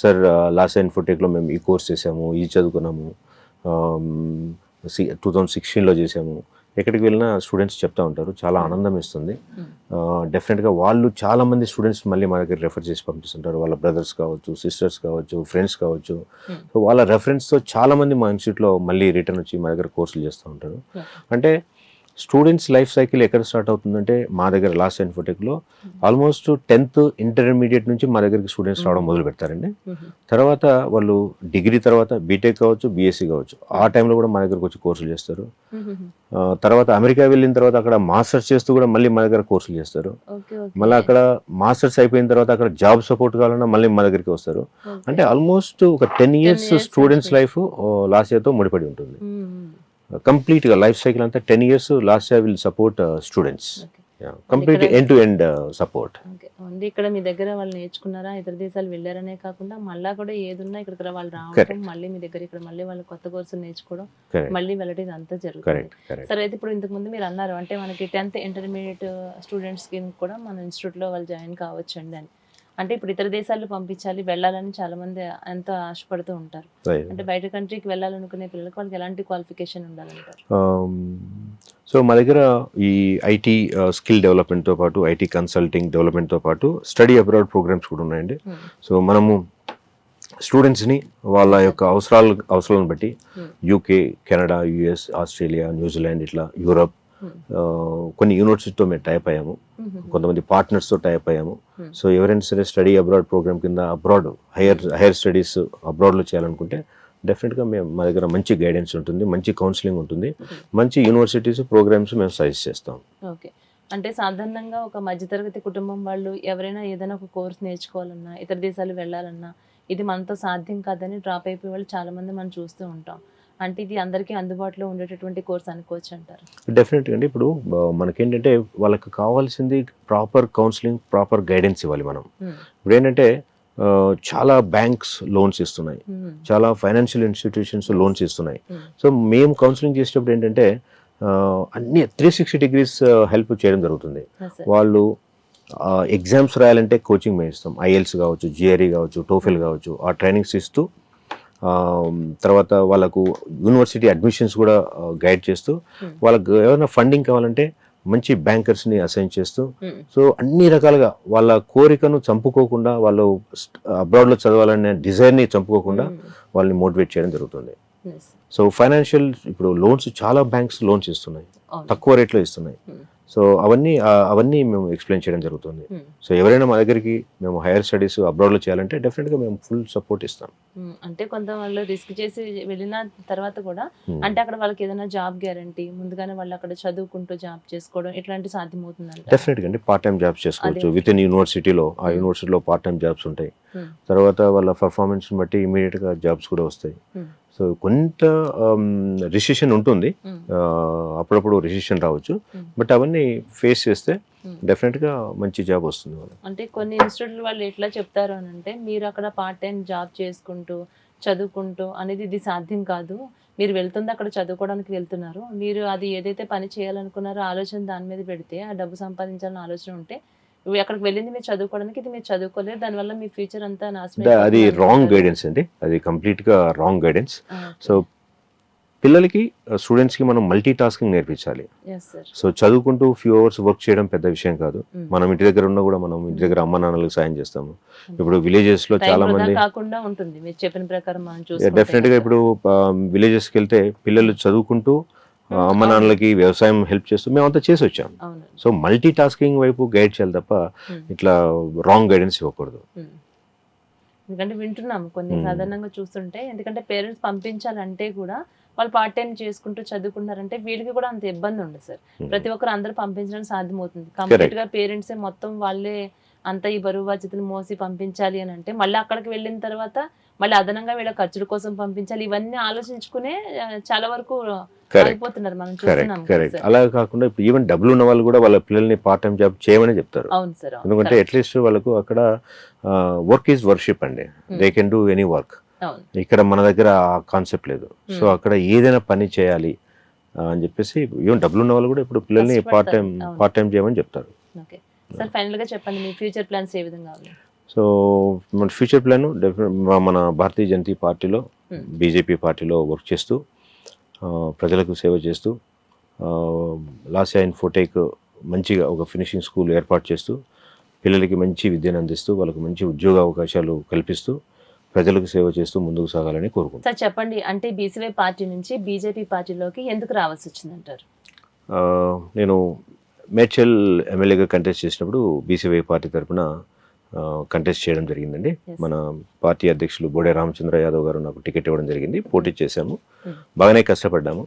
సార్ లాసా ఇన్ఫోటెక్లో మేము ఈ కోర్స్ చేసాము, ఈ చదువుకున్నాము, 2016లో చేసాము, ఎక్కడికి వెళ్ళినా స్టూడెంట్స్ చెప్తా ఉంటారు, చాలా ఆనందం ఇస్తుంది. డెఫినెట్గా వాళ్ళు చాలామంది స్టూడెంట్స్ మళ్ళీ మా దగ్గర రెఫర్ చేసి పంపిస్తుంటారు, వాళ్ళ బ్రదర్స్ కావచ్చు, సిస్టర్స్ కావచ్చు, ఫ్రెండ్స్ కావచ్చు. సో వాళ్ళ రెఫరెన్స్తో చాలామంది మా ఇన్స్టిట్యూట్లో మళ్ళీ రిటర్న్ వచ్చి మా దగ్గర కోర్సులు చేస్తూ ఉంటారు. అంటే స్టూడెంట్స్ లైఫ్ సైకిల్ ఎక్కడ స్టార్ట్ అవుతుందంటే మా దగ్గర లాస్ట్ ఇన్ఫోటెక్లో ఆల్మోస్ట్ 10th ఇంటర్మీడియట్ నుంచి మా దగ్గరికి స్టూడెంట్స్ రావడం మొదలు పెడతారండి. తర్వాత వాళ్ళు డిగ్రీ తర్వాత బీటెక్ కావచ్చు, బీఎస్సీ కావచ్చు, ఆ టైంలో కూడా మా దగ్గరకు వచ్చి కోర్సులు చేస్తారు. తర్వాత అమెరికా వెళ్ళిన తర్వాత అక్కడ మాస్టర్స్ చేస్తూ కూడా మళ్ళీ మా దగ్గర కోర్సులు చేస్తారు. మళ్ళీ అక్కడ మాస్టర్స్ అయిపోయిన తర్వాత అక్కడ జాబ్ సపోర్ట్ కావాలన్నా మళ్ళీ మా దగ్గరికి వస్తారు. అంటే ఆల్మోస్ట్ ఒక 10 years స్టూడెంట్స్ లైఫ్ లాస్ట్ ఇయర్తో ముడిపడి ఉంటుంది. కంప్లీట్గా లైఫ్ సైకిల్ అంతా 10 years last year will support students. Complete end to end support. Only ఇక్కడ మీ దగ్గర వాళ్ళు నేర్చుకున్నారా, ఇతర దేశాలు వెళ్ళారనే కాకుండా మళ్ళా కూడా ఏదున్నా ఇక్కడ వాళ్ళు రావడం, మళ్ళీ మీ దగ్గర ఇక్కడ మళ్ళీ వాళ్ళు కొత్త కోర్సులు నేర్చుకోవడం, మళ్ళీ వెళ్ళడం, ఇదంతా జరుగుతుంది. సరే, అయితే ఇప్పుడు ఇంతకు ముందు మీరు అన్నారు అంటే మనకి 10th ఇంటర్మీడియట్ స్టూడెంట్స్ కి కూడా మన ఇన్స్టిట్యూట్ లో వాళ్ళు జాయిన్ కావచ్చు అండి అని. అంటే ఇప్పుడు ఇతర దేశాల్లో పంపించాలి, వెళ్ళాలని చాలా మంది ఎంతో ఆశపడుతూ ఉంటారు. అంటే బయట కంట్రీకి వెళ్ళాలనుకునే పిల్లలకు వాళ్ళకి ఎలాంటి క్వాలిఫికేషన్ ఉండాలంటారు? సో మా దగ్గర ఈ ఐటీ స్కిల్ డెవలప్మెంట్తో పాటు ఐటీ కన్సల్టింగ్ డెవలప్మెంట్తో పాటు స్టడీ అబ్రాడ్ ప్రోగ్రామ్స్ కూడా ఉన్నాయండి. సో మనము స్టూడెంట్స్ని వాళ్ళ యొక్క అవసరాలను బట్టి UK, Canada, US, Australia, New Zealand, ఇట్లా యూరప్ కొన్ని యూనివర్సిటీతో మేము టైప్ అయ్యాము, కొంతమంది పార్ట్నర్స్తో టైప్ అయ్యాము. సో ఎవరైనా సరే స్టడీ అబ్రాడ్ ప్రోగ్రామ్ కింద అబ్రాడ్ హైయర్ స్టడీస్ అబ్రాడ్లో చేయాలనుకుంటే డెఫినెట్గా మా దగ్గర మంచి గైడెన్స్ ఉంటుంది, మంచి కౌన్సిలింగ్ ఉంటుంది, మంచి యూనివర్సిటీస్ ప్రోగ్రామ్స్ మేము సజెస్ట్ చేస్తాం. ఓకే. అంటే సాధారణంగా ఒక మధ్యతరగతి కుటుంబం వాళ్ళు ఎవరైనా ఏదైనా ఒక కోర్స్ నేర్చుకోవాలన్నా, ఇతర దేశాలు వెళ్ళాలన్నా ఇది మనతో సాధ్యం కాదని డ్రాప్ అయిపోయే వాళ్ళు చాలా మంది మనం చూస్తూ ఉంటాం. అంటే ఇది అందరికీ అందుబాటులో ఉండేటటువంటి కోర్స్ అనుకోవచ్చు అంటారు? డెఫినెట్గా అండి. ఇప్పుడు మనకేంటంటే వాళ్ళకి కావాల్సింది ప్రాపర్ కౌన్సిలింగ్, ప్రాపర్ గైడెన్స్ ఇవ్వాలి మనం. ఇప్పుడు ఏంటంటే చాలా బ్యాంక్స్ లోన్స్ ఇస్తున్నాయి, చాలా ఫైనాన్షియల్ ఇన్స్టిట్యూషన్స్ లోన్స్ ఇస్తున్నాయి. సో మేము కౌన్సిలింగ్ చేసేటప్పుడు ఏంటంటే అన్ని 360 degrees హెల్ప్ చేయడం జరుగుతుంది. వాళ్ళు ఎగ్జామ్స్ రాయాలంటే కోచింగ్ మేము ఇస్తాం, ఐఎల్స్ కావచ్చు, జిఆర్ఈ కావచ్చు, టోఫెల్ కావచ్చు, ఆ ట్రైనింగ్స్ ఇస్తూ తర్వాత వాళ్ళకు యూనివర్సిటీ అడ్మిషన్స్ కూడా గైడ్ చేస్తూ, వాళ్ళకు ఏమైనా ఫండింగ్ కావాలంటే మంచి బ్యాంకర్స్ని అసైన్ చేస్తూ, సో అన్ని రకాలుగా వాళ్ళ కోరికను చంపుకోకుండా, వాళ్ళు అబ్రాడ్లో చదవాలనే డిజైర్ని చంపుకోకుండా వాళ్ళని మోటివేట్ చేయడం జరుగుతుంది. సో ఫైనాన్షియల్ ఇప్పుడు లోన్స్ చాలా బ్యాంక్స్ లోన్స్ ఇస్తున్నాయి, తక్కువ రేట్లో ఇస్తున్నాయి. సో అవన్నీ మేము ఎక్స్ప్లెయిన్ చేయడం జరుగుతుంది. సో ఎవరైనా మా దగ్గరికి మేము హైయర్ స్టడీస్ అబ్రాడ్లో చేయాలంటే డెఫినెట్గా మేము ఫుల్ సపోర్ట్ ఇస్తాం. అంటే కొంత వాళ్ళు రిస్క్ చేసి వెళ్ళిన తర్వాత కూడా అంటే అక్కడ వాళ్ళకి ఏదైనా జాబ్ గ్యారంటీ ముందుగానే వాళ్ళు అక్కడ చదువుకుంటూ జాబ్ చేసుకోవడం ఇట్లాంటి సాధ్యమవుతుంది? డెఫినెట్గా అండి. పార్ట్ టైం జాబ్స్ చేసుకోవచ్చు విత్ ఇన్ యూనివర్సిటీలో. ఆ యూనివర్సిటీలో పార్ట్ టైం జాబ్స్ ఉంటాయి. తర్వాత వాళ్ళ పర్ఫార్మెన్స్ బట్టి ఇమీడియట్గా జాబ్స్ కూడా వస్తాయి. సో కొంత రిసిషన్ ఉంటుంది, అప్పుడప్పుడు రిసిషన్ రావచ్చు, బట్ అవన్నీ ఫేస్ చేస్తే డెఫినెట్గా మంచి జాబ్ వస్తుంది. అంటే కొన్ని ఇన్స్టిట్యూట్లు వాళ్ళు ఎట్లా చెప్తారు అని అంటే, మీరు అక్కడ పార్ట్ టైం జాబ్ చేసుకుంటూ చదువుకుంటూ అనేది ఇది సాధ్యం కాదు, మీరు వెళ్తుంది అక్కడ చదువుకోవడానికి వెళ్తున్నారు, మీరు అది ఏదైతే పని చేయాలనుకున్నారో ఆలోచన దాని మీద పెడితే ఆ డబ్బు సంపాదించాలని ఆలోచన ఉంటే అక్కడికి వెళ్ళింది మీరు చదువుకోవడానికి, ఇది మీరు చదువుకోలేరు, దానివల్ల మీ ఫ్యూచర్ అంతా నాశనం. అది రాంగ్ గైడెన్స్ అండి, అది కంప్లీట్గా రాంగ్ గైడెన్స్. సో పిల్లలకి స్టూడెంట్స్కి మనం మల్టీ టాస్కింగ్ నేర్పించాలి. సో చదువుకుంటూ ఫ్యూ అవర్స్ వర్క్ చేయడం పెద్ద విషయం కాదు. మనం ఇంటి దగ్గర ఉన్నా కూడా మనం ఇంటి దగ్గర అమ్మ నాన్నలకు సాయం చేస్తాము. ఇప్పుడు విలేజెస్ లో చాలా మంది కాకుండా ఉంటుంది మీరు చెప్పిన ప్రకారం మనం డెఫినెట్ గా ఇప్పుడు విలేజెస్కి వెళ్తే పిల్లలు చదువుకుంటూ అమ్మ నాన్నలకి వ్యవసాయం హెల్ప్ చేస్తూ మేమంతా చేసి వచ్చాం. సో మల్టీ టాస్కింగ్ వైపు గైడ్ చేయాలి తప్ప ఇట్లా రాంగ్ గైడెన్స్ ఇవ్వకూడదు. ఎందుకంటే వింటున్నాము కొన్ని సాధారణంగా చూస్తుంటే, ఎందుకంటే పేరెంట్స్ పంపించాలంటే కూడా వాళ్ళు పార్ట్ టైం చేసుకుంటూ చదువుకుంటారంటే వీళ్ళకి కూడా అంత ఇబ్బంది ఉండదు సార్. ప్రతి ఒక్కరు అందరూ పంపించడానికి సాధ్యమవుతుంది. కంప్లీట్ గా పేరెంట్సే మొత్తం వాళ్ళే అంత ఈ బరువు బాధ్యతలు మోసి పంపించాలి అని అంటే మళ్ళీ అక్కడికి వెళ్ళిన తర్వాత మళ్ళీ అదనంగా వీళ్ళ ఖర్చుల కోసం పంపించాలి, ఇవన్నీ ఆలోచించుకునే చాలా వరకు అయిపోతున్నారు మనం చూస్తున్నాం. అలా కాకుండా ఇప్పుడు ఈవెన్ డబ్బులు ఉన్న వాళ్ళు కూడా వాళ్ళ పిల్లల్ని పార్ట్ టైం జాబ్ చేయమని చెప్తారు. అవును సార్. ఎందుకంటే అట్లీస్ట్ వాళ్ళకు అక్కడ వర్క్ ఈజ్ వర్షిప్ అండి, they can do any work. ఇక్కడ మన దగ్గర ఆ కాన్సెప్ట్ లేదు. సో అక్కడ ఏదైనా పని చేయాలి అని చెప్పేసి ఈవెన్ డబ్బులు ఉన్న వాళ్ళు కూడా ఇప్పుడు పిల్లల్ని పార్ట్ టైం చేయమని చెప్తారు. సార్ ఫైనల్ గా చెప్పండి మీ ఫ్యూచర్ ప్లాన్స్ ఏ విధంగా ఉన్నాయి? సో మన ఫ్యూచర్ ప్లాన్ మన భారతీయ జనతా పార్టీలో బీజేపీ పార్టీలో వర్క్ చేస్తూ ప్రజలకు సేవ చేస్తూ లాసియా ఇన్ఫోటెక్ మంచిగా ఒక ఫినిషింగ్ స్కూల్ ఏర్పాటు చేస్తూ పిల్లలకి మంచి విద్యను అందిస్తూ వాళ్ళకి మంచి ఉద్యోగ అవకాశాలు కల్పిస్తూ ప్రజలకు సేవ చేస్తూ ముందుకు సాగాలని కోరుకుంటున్నాను. సార్ చెప్పండి, అంటే బీసీవై పార్టీ నుంచి బీజేపీ పార్టీలోకి ఎందుకు రావాల్సి వచ్చిందంటారు? నేను మేడ్చల్ ఎమ్మెల్యేగా కంటెస్ట్ చేసినప్పుడు బీసీవై పార్టీ తరఫున కంటెస్ట్ చేయడం జరిగిందండి. మన పార్టీ అధ్యక్షులు బోడే రామచంద్ర యాదవ్ గారు నాకు టికెట్ ఇవ్వడం జరిగింది. పోటీ చేశాము, బాగానే కష్టపడ్డాము.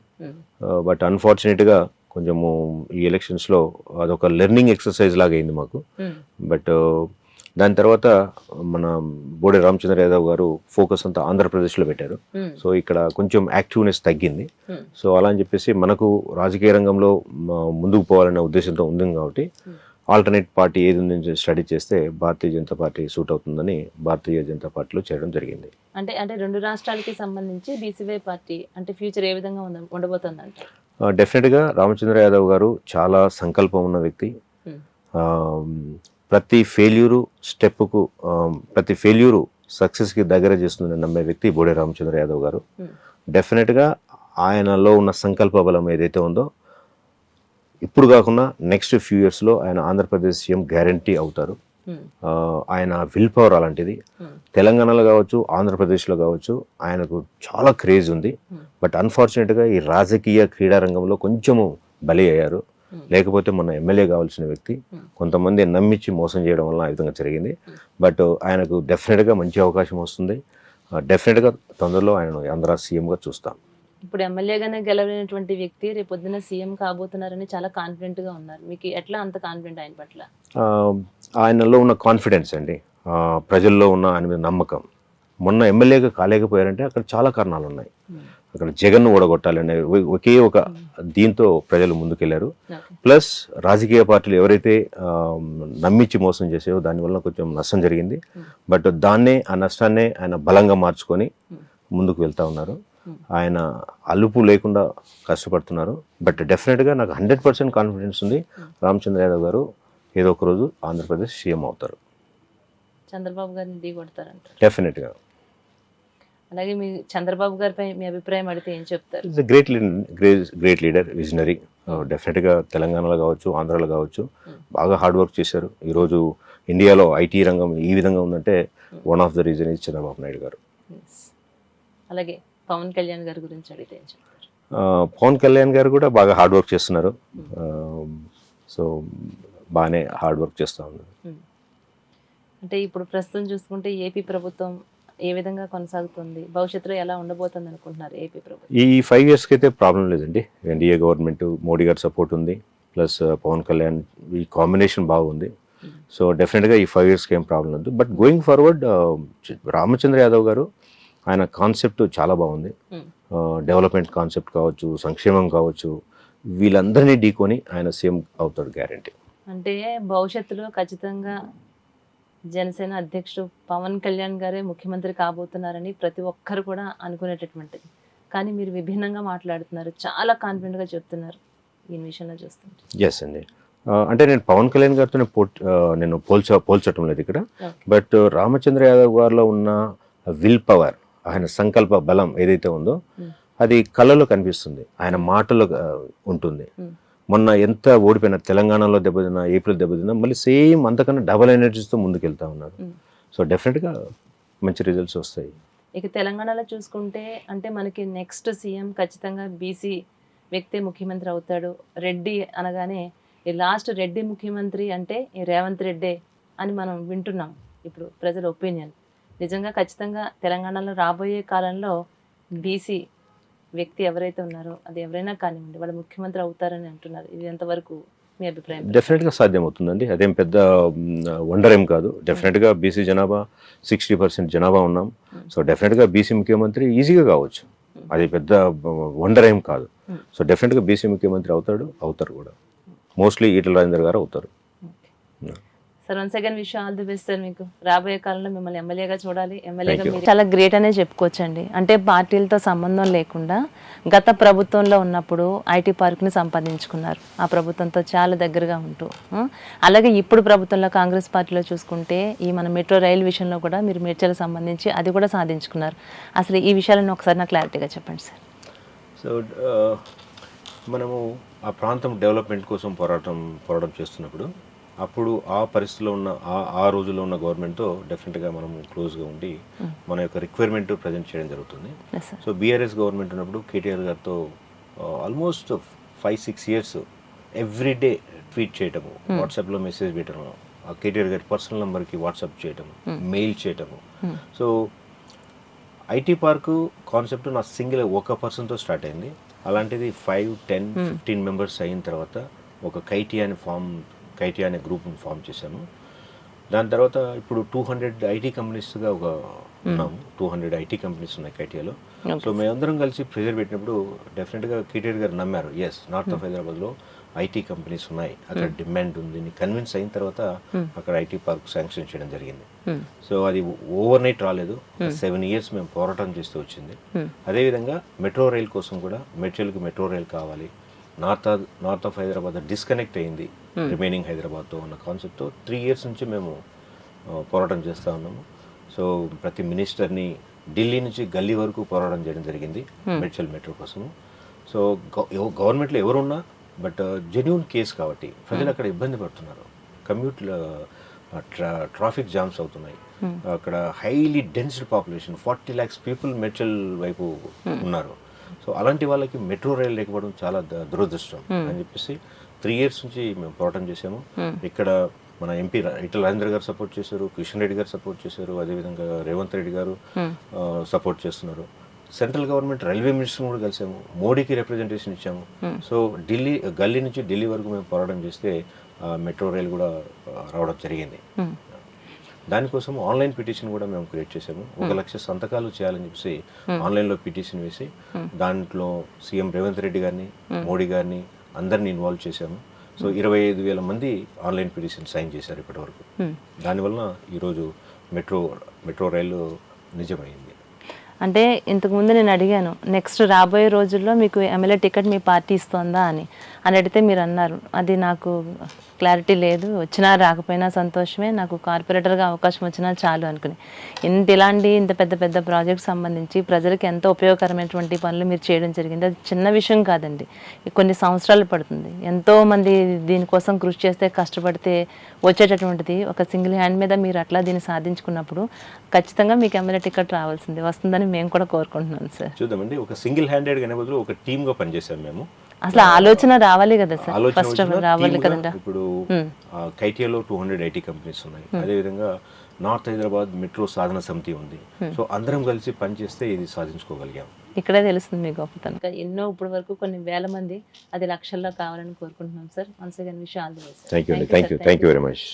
బట్ అన్ఫార్చునేట్గా కొంచెము ఈ ఎలక్షన్స్లో అదొక లెర్నింగ్ ఎక్సర్సైజ్ లాగా అయింది మాకు. బట్ దాని తర్వాత మన బోడే రామచంద్ర యాదవ్ గారు ఫోకస్ అంతా ఆంధ్రప్రదేశ్లో పెట్టారు. సో ఇక్కడ కొంచెం యాక్టివ్నెస్ తగ్గింది. సో అలా అని చెప్పేసి మనకు రాజకీయ రంగంలో ముందుకు పోవాలనే ఉద్దేశంతో ఉంది కాబట్టి ఆల్టర్నేట్ పార్టీ ఏది ఉందని స్టడీ చేస్తే భారతీయ జనతా పార్టీ సూట్ అవుతుందని భారతీయ జనతా పార్టీలో చేరడం జరిగింది. అంటే అంటే రెండు రాష్ట్రాలకి సంబంధించి బీసీవై పార్టీ అంటే ఫ్యూచర్ ఏ విధంగా ఉండబోతుందంట? డెఫినెట్గా రామచంద్ర యాదవ్ గారు చాలా సంకల్పం ఉన్న వ్యక్తి. ప్రతి ఫెయిల్యూరు సక్సెస్కి దగ్గర చేస్తుందని నమ్మే వ్యక్తి బోడే రామచంద్ర యాదవ్ గారు. డెఫినెట్గా ఆయనలో ఉన్న సంకల్ప బలం ఏదైతే ఉందో ఇప్పుడు కాకుండా నెక్స్ట్ ఫ్యూ ఇయర్స్లో ఆయన ఆంధ్రప్రదేశ్ సీఎం గ్యారంటీ అవుతారు. ఆయన విల్ పవర్ అలాంటిది. తెలంగాణలో కావచ్చు, ఆంధ్రప్రదేశ్లో కావచ్చు ఆయనకు చాలా క్రేజ్ ఉంది. బట్ అన్ఫార్చునేట్గా ఈ రాజకీయ క్రీడా రంగంలో కొంచెము బలి అయ్యారు. లేకపోతే మన ఎమ్మెల్యే కావాల్సిన వ్యక్తి కొంతమంది నమ్మించి మోసం చేయడం వల్ల ఆ విధంగా జరిగింది. బట్ ఆయనకు డెఫినెట్గా మంచి అవకాశం వస్తుంది. డెఫినెట్గా తొందరలో ఆయన ఆంధ్ర సీఎంగా చూస్తాం. ఇప్పుడు ఎమ్మెల్యేగానే గెలవలేనటువంటి వ్యక్తి రేపు పొద్దున్న సీఎం కాబోతున్నారని చాలా కాన్ఫిడెంట్గా ఉన్నారు. మీకు ఎట్లా అంత కాన్ఫిడెంట్ ఆయన పట్ల? ఆయనలో ఉన్న కాన్ఫిడెన్స్ అండి, ప్రజల్లో ఉన్న ఆయన మీద నమ్మకం. మొన్న ఎమ్మెల్యేగా కాలేకపోయారంటే అక్కడ చాలా కారణాలు ఉన్నాయి. అక్కడ జగన్ను ఓడగొట్టాలనే ఒకే ఒక దీంతో ప్రజలు ముందుకెళ్లారు. ప్లస్ రాజకీయ పార్టీలు ఎవరైతే నమ్మించి మోసం చేసాయో దానివల్ల కొంచెం నష్టం జరిగింది. బట్ ఆ నష్టాన్నే ఆయన బలంగా మార్చుకొని ముందుకు వెళ్తా ఉన్నారు. ఆయన అలుపు లేకుండా కష్టపడుతున్నారు. బట్ డెఫినెట్గా నాకు 100% కాన్ఫిడెన్స్ ఉంది, రామచంద్ర యాదవ్ గారు ఏదో ఒక రోజు ఆంధ్రప్రదేశ్ సీఎం అవుతారు. చంద్రబాబు గారిని ఢీ కొడతారంటారు? డెఫినెట్గా. అలాగే మీ చంద్రబాబు గారిపై మీ అభిప్రాయం అడిగితే ఏం చెప్తారు? It's great leader, visionary. డెఫినెట్గా తెలంగాణలో కావచ్చు, ఆంధ్రాలో కావచ్చు బాగా హార్డ్ వర్క్ చేశారు. ఈరోజు ఇండియాలో ఐటీ రంగం ఈ విధంగా ఉందంటే one of the reason is Chandrababu Naidu గారు. అలాగే పవన్ కళ్యాణ్ గారి గురించి అడిగితే ఏం చెప్తారు? పవన్ కళ్యాణ్ గారు కూడా బాగా హార్డ్ వర్క్ చేస్తున్నారు. సో బాగానే హార్డ్ వర్క్ చేస్తూ ఉన్నారు. అంటే ఇప్పుడు ప్రస్తుతం చూసుకుంటే ఏపీ ప్రభుత్వం ఏ విధంగా కొనసాగుతుంది, భవిష్యత్తులో ఎలా ఉండబోతుంది అనుకుంటున్నారు ఏపీ ప్రభుత్వం? ఈ 5 yearsకి అయితే ప్రాబ్లం లేదండి. ఎన్డీఏ గవర్నమెంట్, మోడీ గారి సపోర్ట్ ఉంది, ప్లస్ పవన్ కళ్యాణ్, ఈ కాంబినేషన్ బాగుంది. సో డెఫినెట్గా ఈ 5 yearsకి ఏం ప్రాబ్లం లేదు. But going forward Ramachandra Yadav గారు ఆయన కాన్సెప్ట్ చాలా బాగుంది. డెవలప్మెంట్ కాన్సెప్ట్ కావచ్చు, సంక్షేమం కావచ్చు, వీళ్ళందరినీ ఢీకొని ఆయన సీఎం అవుతాడు గ్యారంటీ. అంటే భవిష్యత్తులో ఖచ్చితంగా జనసేన అధ్యక్షుడు పవన్ కళ్యాణ్ గారే ముఖ్యమంత్రి కాబోతున్నారని ప్రతి ఒక్కరు కూడా అనుకునేటటువంటిది. కానీ మీరు విభిన్నంగా మాట్లాడుతున్నారు, చాలా కాన్ఫిడెంట్గా చెప్తున్నారు ఈ విషయంలో చూస్తుంటే. ఎస్ అండి. అంటే నేను పవన్ కళ్యాణ్ గారితో నేను పోల్చటం లేదు ఇక్కడ. బట్ రామచంద్ర యాదవ్ గారిలో ఉన్న విల్ పవర్, ఆయన సంకల్ప బలం ఏదైతే ఉందో అది కళ్ళలో కనిపిస్తుంది, ఆయన మాటలో ఉంటుంది. మొన్న ఎంత ఓడిపోయినా, తెలంగాణలో దెబ్బతిన్నా, ఏపీలో దెబ్బతిన్నా, మళ్ళీ సేమ్ అంతకన్నా డబల్ ఎనర్జీస్తో ముందుకెళ్తా ఉన్నారు. సో డెఫినెట్గా మంచి రిజల్ట్స్ వస్తాయి. ఇక తెలంగాణలో చూసుకుంటే అంటే మనకి నెక్స్ట్ సీఎం ఖచ్చితంగా బీసీ వ్యక్తి ముఖ్యమంత్రి అవుతాడు. రెడ్డి అనగానే ఈ లాస్ట్ రెడ్డి ముఖ్యమంత్రి అంటే ఈ రేవంత్ రెడ్డే అని మనం వింటున్నాం ఇప్పుడు ప్రజల ఒపీనియన్. నిజంగా ఖచ్చితంగా తెలంగాణలో రాబోయే కాలంలో బీసీ వ్యక్తి ఎవరైతే ఉన్నారో అది ఎవరైనా కానివ్వండి వాళ్ళు ముఖ్యమంత్రి అవుతారని అంటున్నారు. ఇది ఎంతవరకు మీ అభిప్రాయం? డెఫినెట్గా సాధ్యమవుతుందండి, అదేం పెద్ద వండర్ ఏం కాదు. డెఫినెట్గా బీసీ జనాభా 60% జనాభా ఉన్నాం. సో డెఫినెట్గా బీసీ ముఖ్యమంత్రి ఈజీగా కావచ్చు, అది పెద్ద వండర్ ఏం కాదు. సో డెఫినెట్గా బీసీ ముఖ్యమంత్రి అవుతారు కూడా. మోస్ట్లీ ఈటల రాజేందర్ గారు అవుతారు. Sir once again wish all the best sir. మీకు రాబోయే కాలంలో మిమ్మల్ని ఎమ్మెల్యేగా చూడాలి. ఎమ్మెల్యేగా మీరు చాలా గ్రేట్ అనే చెప్పుకోవచ్చండి. అంటే పార్టీలతో సంబంధం లేకుండా గత ప్రభుత్వంలో ఉన్నప్పుడు ఐటీ పార్క్ని సంపాదించుకున్నారు, ఆ ప్రభుత్వంతో చాలా దగ్గరగా ఉంటూ. అలాగే ఇప్పుడు ప్రభుత్వంలో కాంగ్రెస్ పార్టీలో చూసుకుంటే ఈ మన మెట్రో రైల్ విషయంలో కూడా మీరు మేడ్చలకు సంబంధించి అది కూడా సాధించుకున్నారు. అసలు ఈ విషయాలను ఒకసారి నాకు క్లారిటీగా చెప్పండి సార్. సో మనము ఆ ప్రాంతం డెవలప్మెంట్ కోసం పోరాటం చేస్తున్నప్పుడు అప్పుడు ఆ పరిస్థితిలో ఉన్న ఆ రోజుల్లో ఉన్న గవర్నమెంట్తో డెఫినెట్గా మనము క్లోజ్గా ఉండి మన యొక్క రిక్వైర్మెంట్ ప్రజెంట్ చేయడం జరుగుతుంది. సో బీఆర్ఎస్ గవర్నమెంట్ ఉన్నప్పుడు కేటీఆర్ గారితో ఆల్మోస్ట్ 5-6 years ఎవ్రీడే ట్వీట్ చేయటము, వాట్సాప్లో మెసేజ్ పెట్టడము, కేటీఆర్ గారి పర్సనల్ నెంబర్కి వాట్సాప్ చేయటము, మెయిల్ చేయటము. సో ఐటీ పార్కు కాన్సెప్ట్ నా సింగిల్ ఒక పర్సన్తో స్టార్ట్ అయింది. అలాంటిది 5, 10, 15 members అయిన తర్వాత ఒక కైటీ అనే గ్రూప్ని ఫామ్ చేశాను. దాని తర్వాత ఇప్పుడు 200 ఐటీ కంపెనీస్గా ఉన్నాము. 200 ఐటీ కంపెనీస్ ఉన్నాయి కైటియాలో. సో మేమందరం కలిసి ప్రెజర్ పెట్టినప్పుడు డెఫినెట్గా కేటీఆర్ గారు నమ్మారు. ఎస్, నార్త్ ఆఫ్ హైదరాబాద్లో ఐటీ కంపెనీస్ ఉన్నాయి, అక్కడ డిమాండ్ ఉంది, కన్విన్స్ అయిన తర్వాత అక్కడ ఐటీ పార్క్ శాంక్షన్ చేయడం జరిగింది. సో అది ఓవర్ నైట్ రాలేదు, 7 years మేము పోరాటం చేస్తూ వచ్చింది. అదేవిధంగా మెట్రో రైల్ కోసం కూడా మేడ్చల్కి మెట్రో రైల్ కావాలి, నార్త్ ఆఫ్ హైదరాబాద్ డిస్కనెక్ట్ అయింది రిమైనింగ్ హైదరాబాద్తో ఉన్న కాన్సెప్ట్తో 3 years నుంచి మేము పోరాటం చేస్తూ ఉన్నాము. సో ప్రతి మినిస్టర్ని ఢిల్లీ నుంచి గల్లీ వరకు పోరాటం చేయడం జరిగింది మేడ్చల్ మెట్రో కోసము. సో గవర్నమెంట్లో ఎవరున్నా బట్ జెన్యూన్ కేసు కాబట్టి ప్రజలు అక్కడ ఇబ్బంది పడుతున్నారు. కమ్యూట్లో ట్రాఫిక్ జామ్స్ అవుతున్నాయి. అక్కడ highly densed population 40 lakhs people Medchal వైపు ఉన్నారు. సో అలాంటి వాళ్ళకి మెట్రో రైలు లేకపోవడం చాలా దురదృష్టం అని చెప్పేసి 3 years నుంచి మేము పోరాటం చేసాము. ఇక్కడ మన ఎంపీ ఈటెల రాజేంద్ర గారు సపోర్ట్ చేశారు, కిషన్ రెడ్డి గారు సపోర్ట్ చేశారు, అదేవిధంగా రేవంత్ రెడ్డి గారు సపోర్ట్ చేస్తున్నారు. సెంట్రల్ గవర్నమెంట్ రైల్వే మినిస్టర్ కూడా కలిసాము, మోడీకి రిప్రజెంటేషన్ ఇచ్చాము. సో గల్లీ నుంచి ఢిల్లీ వరకు మేము పోరాటం చేస్తే మెట్రో రైలు కూడా రావడం జరిగింది. దానికోసం ఆన్లైన్ పిటిషన్ కూడా మేము క్రియేట్ చేసాము. 1,00,000 సంతకాలు చేయాలని చెప్పేసి ఆన్లైన్లో పిటిషన్ వేసి దాంట్లో సీఎం రేవంత్ రెడ్డి గారిని, మోడీ గారిని అందరినీ ఇన్వాల్వ్ చేశాము. సో 25,000 మంది ఆన్లైన్ పిటిషన్ సైన్ చేశారు ఇప్పటి వరకు. దానివల్ల ఈరోజు మెట్రో రైలు నిజమైంది. అంటే ఇంతకుముందు నేను అడిగాను, నెక్స్ట్ రాబోయే రోజుల్లో మీకు ఎమ్మెల్యే టికెట్ మీ పార్టీ ఇస్తుందా అని అడిగితే మీరు అన్నారు అది నాకు క్లారిటీ లేదు, వచ్చినా రాకపోయినా సంతోషమే, నాకు కార్పొరేటర్గా అవకాశం వచ్చినా చాలు అనుకుని. ఇంత పెద్ద పెద్ద ప్రాజెక్ట్స్ సంబంధించి ప్రజలకు ఎంతో ఉపయోగకరమైనటువంటి పనులు మీరు చేయడం జరిగింది. అది చిన్న విషయం కాదండి, కొన్ని సంవత్సరాలు పడుతుంది. ఎంతోమంది దీనికోసం కృషి చేస్తే కష్టపడితే వచ్చేటటువంటిది ఒక సింగిల్ హ్యాండ్ మీద మీరు అట్లా దీన్ని సాధించుకున్నప్పుడు ఖచ్చితంగా మీకు ఎమ్మెల్యే టికెట్ రావాల్సింది, వస్తుందని మేము కూడా కోరుకుంటున్నాం సార్. చూద్దామండి, ఒక సింగిల్ హ్యాండెడ్ అనే బదులు ఒక టీమ్గా పనిచేసాం మేము. అసలు ఆలోచన రావాలి కదా సార్, ఫస్ట్ రావాలి కదండి. ఇప్పుడు కైటియాలో 200 ఐటీ కంపెనీస్ ఉన్నాయి, అదేవిధంగా నార్త్ హైదరాబాద్ మెట్రో సాధన సమితి ఉంది. సో అందరం కలిసి పనిచేస్తే ఇది సాధించుకోగలిగాం. ఇక్కడే తెలుస్తుంది మీ గొప్పతనం. ఎన్నో ఇప్పుడు వరకు కొన్ని వేల మంది అది లక్షల్లో కావాలని కోరుకుంటున్నాం sir. Once again wish all the best. Thank you very much.